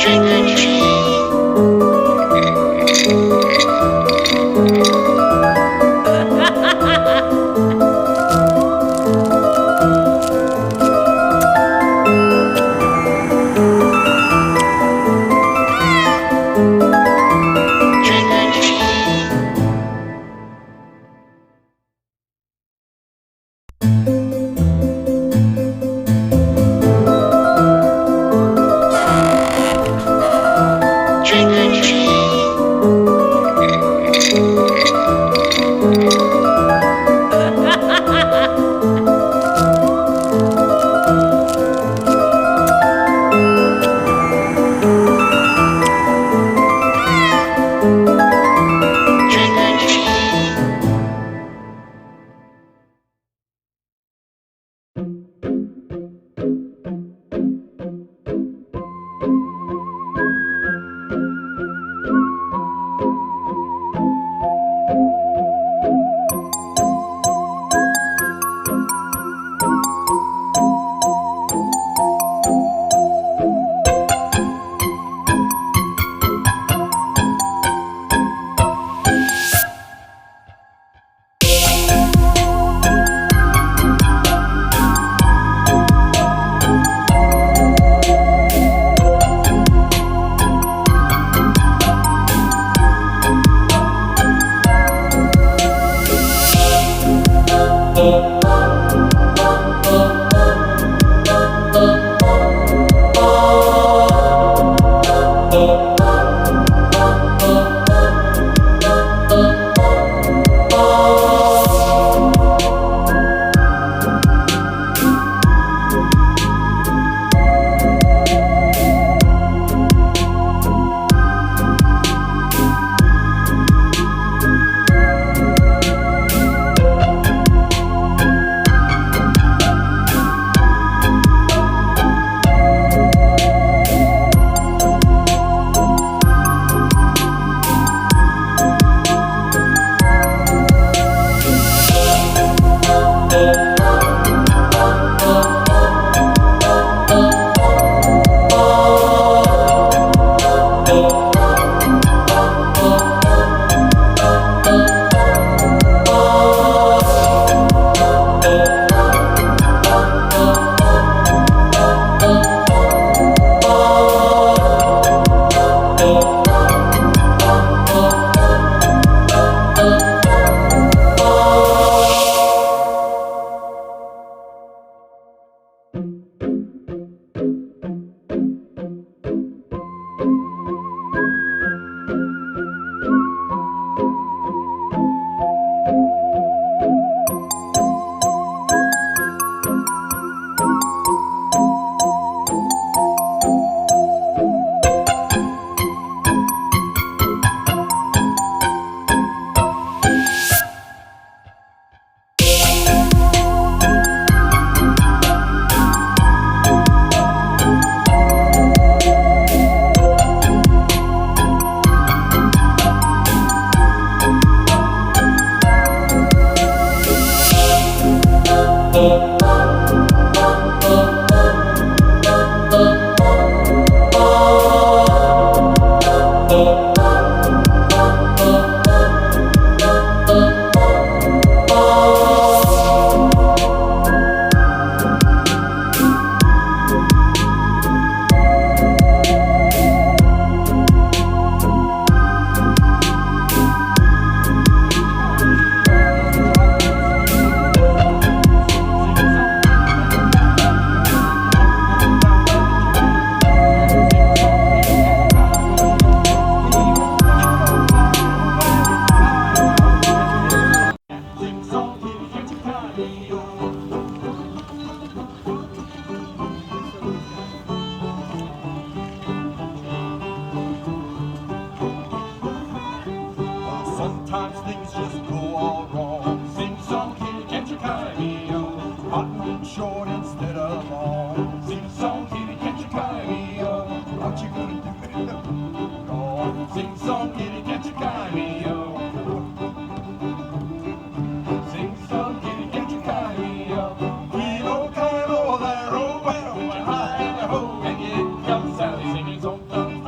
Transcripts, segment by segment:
Trick or treat. Trick or treat. Trick or treat. Trick or treat. Sometimes things just go all wrong. Sing song, kitty, can't you carry me on? Cotton short instead of long. Sing song, kitty, can't you carry me on? What you gonna do with it? Go. Sing song, kitty, can't you carry me on? Sing song, kitty, can't you carry me on? We don't come over there, oh well, and hide the hole, and here comes Sally singing songs.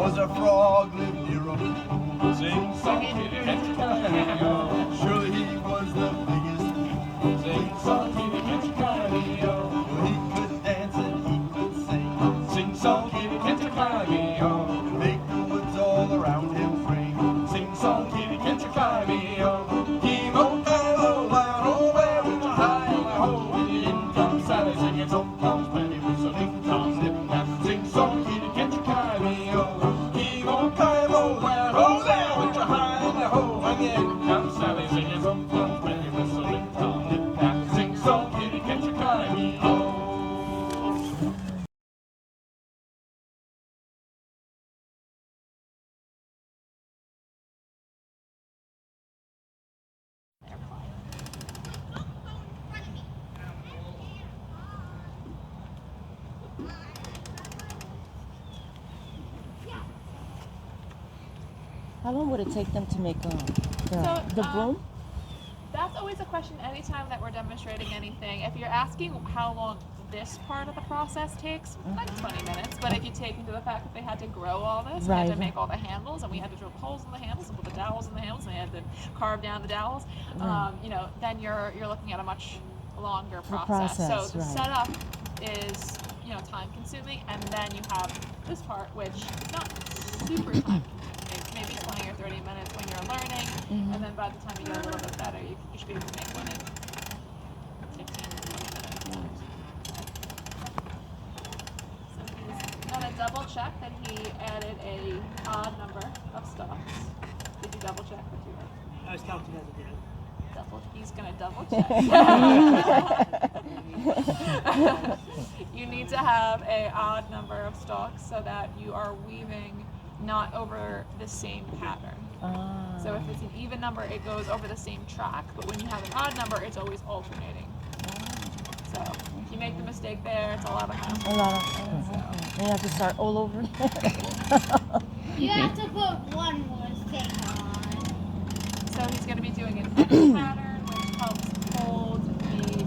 was a frog lived near a pool. Sing song kitty, can't you carry me on? Surely he was the biggest fool. Sing song kitty, can't you carry me on? Well, he could dance and he could sing. Sing song kitty, can't you carry me on? Make the woods all around him ring. Sing song kitty, can't you carry me on? Keep on carry low, loud, oh, where with your high and my ho. In comes Sally singing, some comes Penny whistling, Tom snipping and sing song kitty, can't you carry me on? Keep on carry low, loud, oh, there with your high and my ho. Again comes Sally singing, some comes Penny whistling, Tom snipping and sing song kitty, can't you carry me on? How long would it take them to make the broom? That's always a question anytime that we're demonstrating anything. If you're asking how long this part of the process takes, like 20 minutes. But if you take into the fact that they had to grow all this, we had to make all the handles, and we had to drill holes in the handles and put the dowels in the handles, and they had to carve down the dowels, you know, then you're looking at a much longer process. So the setup is, you know, time consuming, and then you have this part, which is not super time consuming. Maybe 20 or 30 minutes when you're learning, and then by the time you get a little bit better, you should be able to make one in 15 to 20 minutes. So he's gonna double check that he added a odd number of stalks. Did you double check that you were? I was counting as a dad. He's gonna double check. You need to have a odd number of stalks so that you are weaving not over the same pattern. So if it's an even number, it goes over the same track, but when you have an odd number, it's always alternating. So if you make the mistake there, it's a lot of hassle. And you have to start all over. You have to put one more thing on. So he's going to be doing an X pattern, which helps hold the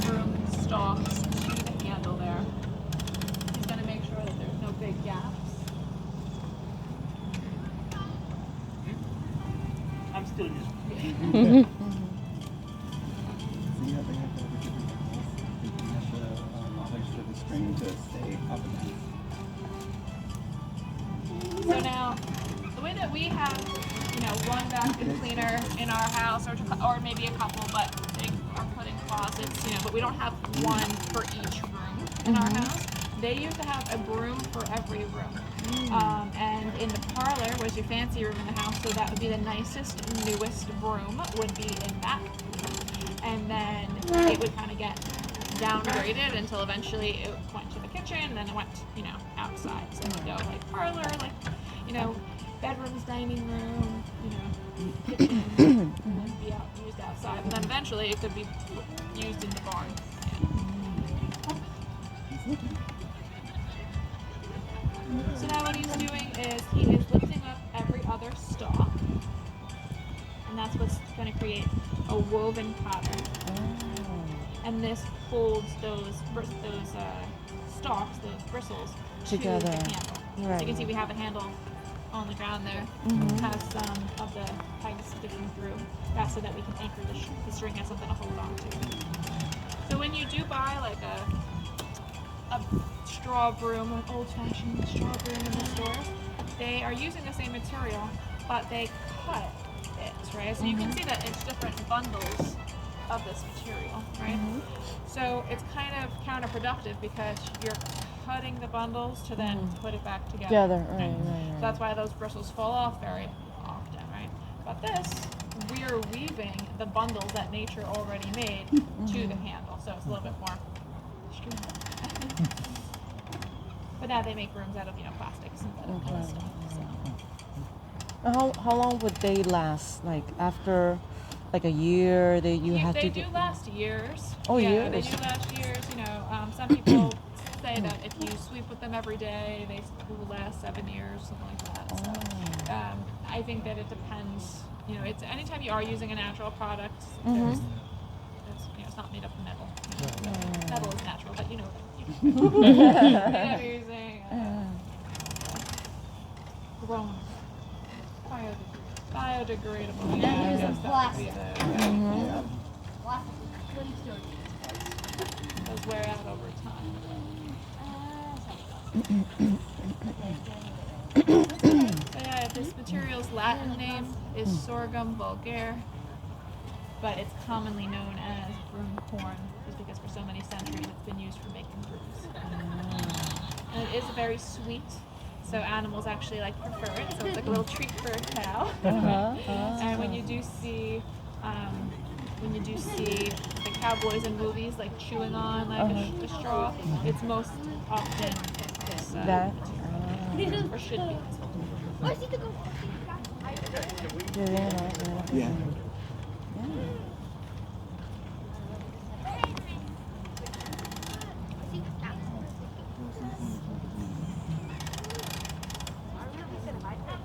broom stalks to the handle there. He's going to make sure that there's no big gaps. I'm still just. So you have to have the different angles. You have to place the string to stay up and So now, the way that we have, you know, one vacuum cleaner in our house, or maybe a couple, but they are put in closets, you know, but we don't have one for each room in our house. They used to have a broom for every room. And in the parlor was your fancy room in the house, so that would be the nicest, newest broom would be in that room. And then it would kind of get downgraded until eventually it went to the kitchen, and then it went, you know, outside. So it would go like parlor, like, you know, bedrooms, dining room, you know, kitchen, and then be used outside. And then eventually it could be used in the barn. So now what he's doing is he is lifting up every other stalk, and that's what's going to create a woven pattern. And this holds those stalks, those bristles, together. to the handle. Right. So you can see we have a handle on the ground there. Has some of the pegs sticking through. That's so that we can anchor the string as something to hold on to. So when you do buy like a straw broom, an old-fashioned straw broom in the stores, they are using the same material, but they cut it, right? So you can see that it's different bundles of this material, right? So it's kind of counterproductive because you're cutting the bundles to then put it back together. Right. So that's why those bristles fall off very often, right? But this, we're weaving the bundles that nature already made to the handle, so it's a little bit more streamlined. But now they make brooms out of, you know, plastics and other stuff. So. How long would they last? Like after, like a year, they do last years. Oh, yeah, years. They do last years. You know, some people say that if you sweep with them every day, they will last 7 years, something like that. So, I think that it depends. You know, it's anytime you are using a natural product, it's not made up of metal. Metal is natural, but you know what you're using. grown. Biodegradable. Then Yeah, I there's guess a that would be plastic. the- Mhm. Plastic Flintstone. Those wear out over time. So yeah, this material's Latin name is Sorghum vulgare, but it's commonly known as broom corn, just because for so many centuries it's been used for making brooms. And it is very sweet, so animals actually like prefer it. So it's like a little treat for a cow. And when you do see the cowboys in movies like chewing on like a straw, it's most often this That. or should be. Oh, I see the go. Yeah.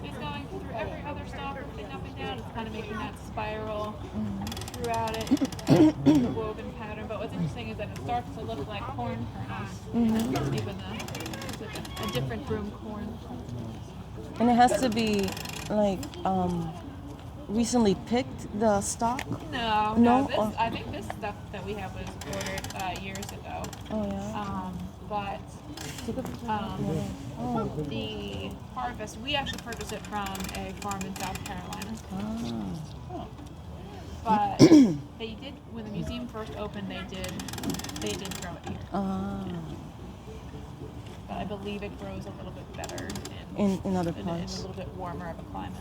He's going through every other stalk, everything up and down. It's kind of making that spiral throughout it, the woven pattern. But what's interesting is that it starts to look like corn kernels, even it's like a different broom corn. And it has to be like recently picked the stalk. No. No? This, Oh. I think this stuff that we have was ordered years ago. Oh yeah. But Take a picture. um, the harvest, we actually purchased it from a farm in South Carolina. Ah. But they did, when the museum first opened, they did grow it here. Ah. But I believe it grows a little bit better In other in a parts. little bit warmer of a climate.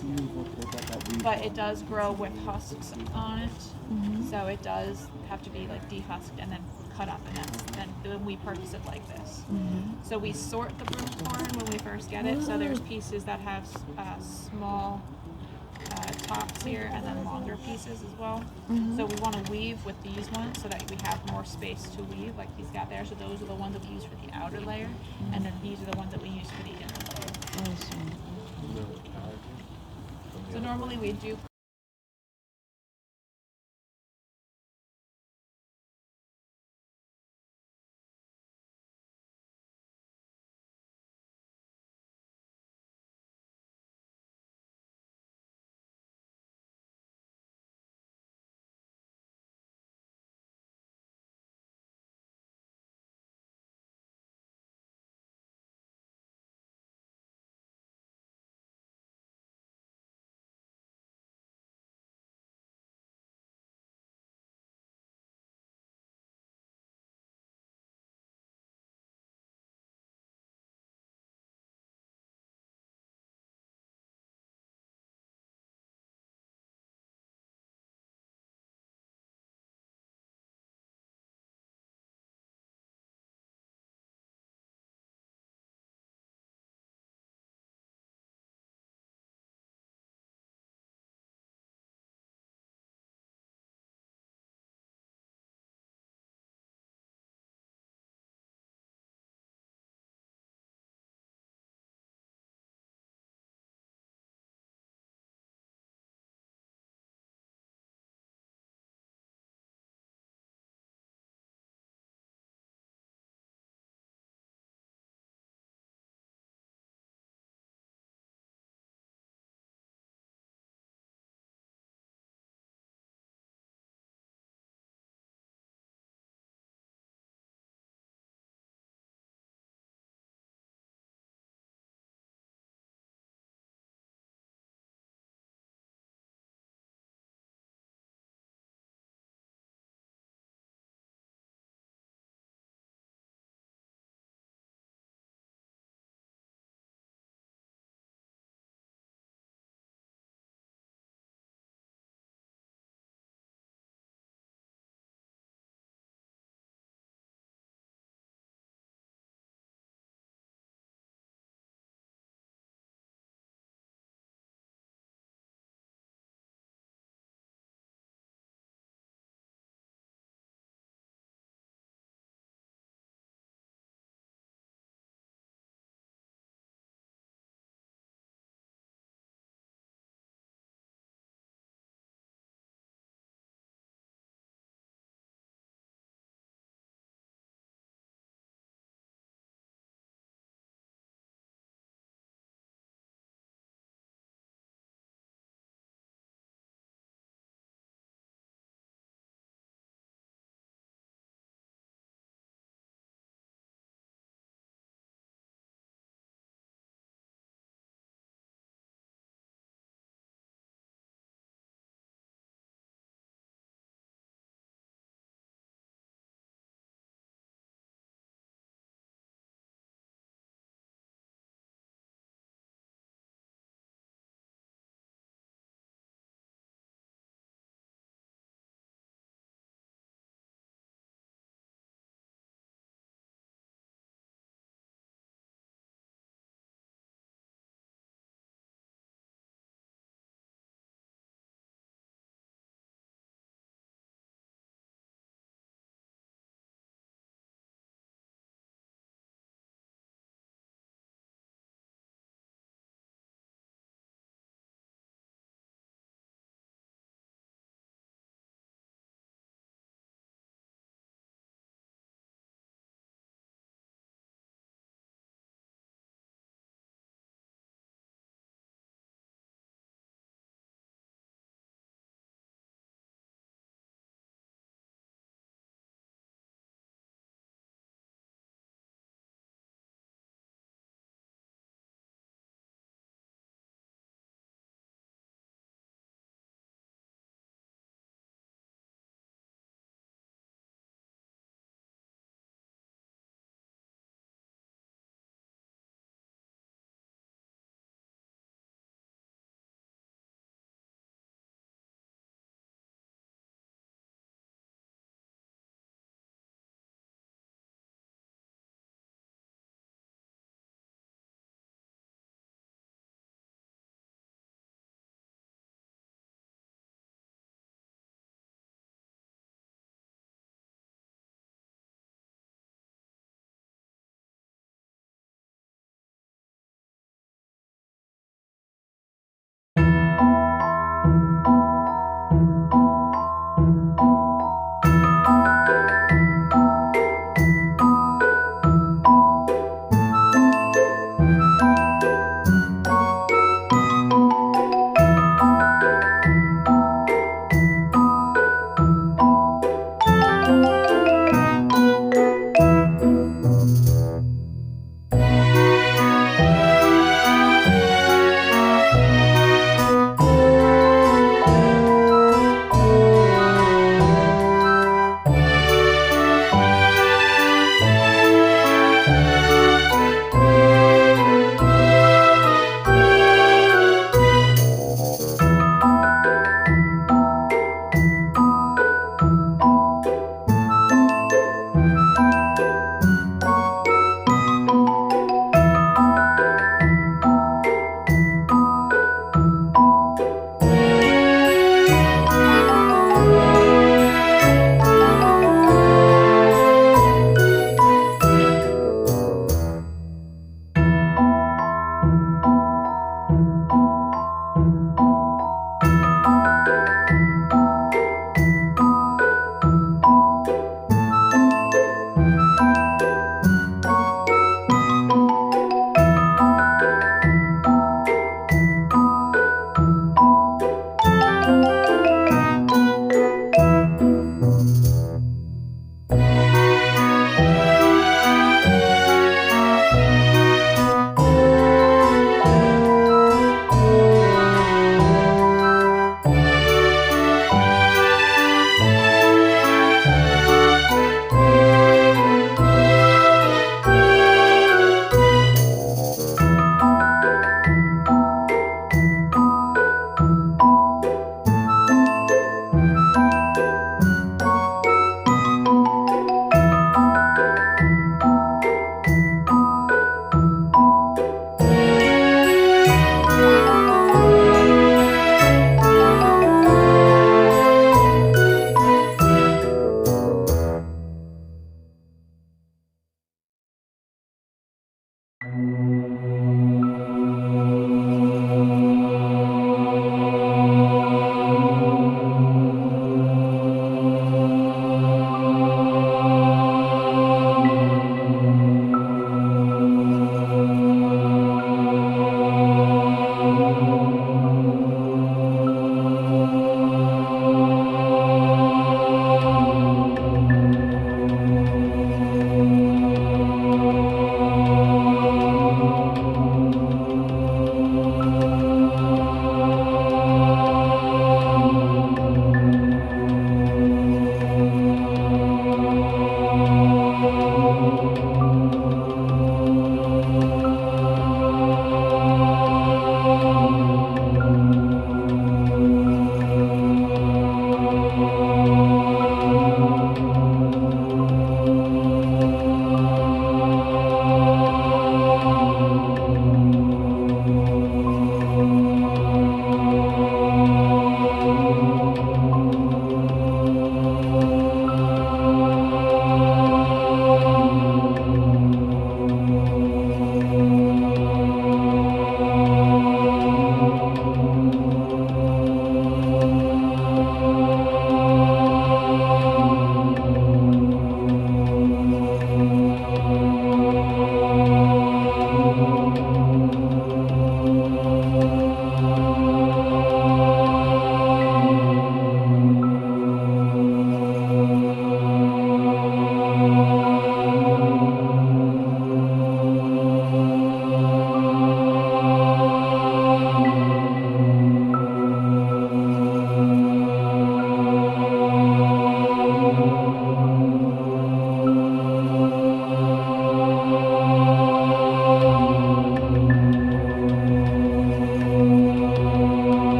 So you look at that weed. But it does grow with husks on it, so it does have to be like dehusked and then cut up, and then we purchase it like this. So we sort the broom corn when we first get it. So there's pieces that have small tops here, and then longer pieces as well. So we want to weave with these ones so that we have more space to weave, like he's got there. So those are the ones that we use for the outer layer, and then these are the ones that we use for the inner layer. I see. So normally we do